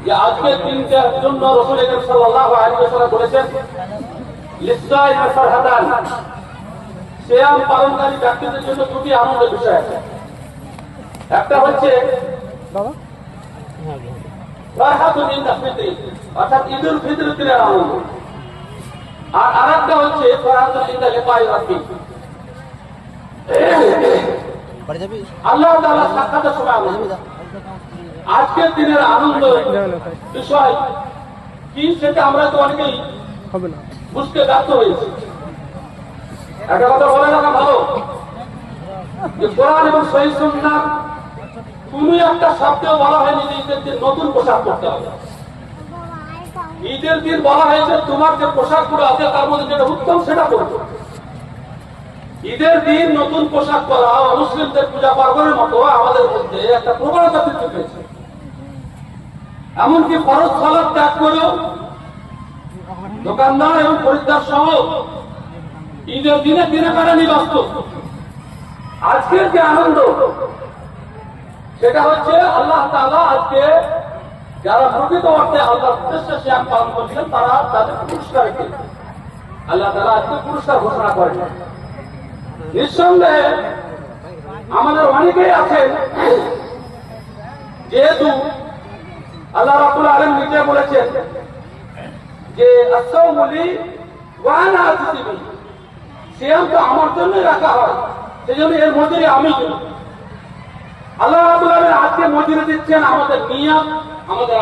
যে আজকের দিনটার জন্য রাসূল আকরাম সাল্লাল্লাহু আলাইহি ওয়াসাল্লাম বলেছেন লিসাইম ফারহাতান, সিয়াম পালনকারী ব্যক্তিদের জন্য দুটি আনন্দের বিষয় আছে। একটা হচ্ছে ফারহাতুন ইনদা ফিতরি, অর্থাৎ ঈদুল ফিতরের দিনের আনন্দ, আর আরেকটা হচ্ছে ফারহাতুন ইনদা লিকাই রাব্বি, আল্লাহ তাআলা সাক্ষাতের সময় আনন্দ। আজকের দিনের আনন্দ বিষয় কি সেটা আমরা তো অনেকেই বুঝতে ব্যর্থ হয়েছি। একটা কথা বলে রাখা ভালো যে কোরআন এবং সহিহ সুন্নাহ কোন একটা শব্দেও বলা হয়নি যে ঈদের দিন নতুন পোশাক পরতে হবে। ঈদের দিন বলা হয়েছে তোমার যে পোশাকগুলো আছে তার মধ্যে যেটা উত্তম সেটা পরবে। ঈদের দিন নতুন পোশাক পরা মুসলিমদের পূজা পার্বণের মতো আমাদের মধ্যে একটা প্রবণতা সৃষ্টি হয়েছে। এমনকি ফরজ সালাত ত্যাগ করেও দোকানদার এবং খরিদ্দার সহ ঈদের দিনে কেনাকাটা ব্যস্ত। আজকের যে আনন্দ সেটা হচ্ছে আল্লাহ তাআলা আজকে যারা প্রকৃত অর্থে আল্লাহর উদ্দেশ্যে সিয়াম পালন করছেন তারা তাদের পুরস্কার দিয়েছেন। আল্লাহ তাআলা আজকে পুরস্কার ঘোষণা করেন। নিঃসন্দেহে আমাদের অনেকেই আছেন যেহেতু আল্লাহ রাব্বুল আলামিন নিজে বলেছেন যে আস-সাওমু লি ওয়া আনা আজজি বিহি, সিয়াম তো আমার জন্যই রাখা হয়, সেজন্য এর মজুরি আমি দিই। আল্লাহ রাব্বুল আলামিন আজকে মজুরি দিচ্ছেন আমাদের নিয়ত, আমাদের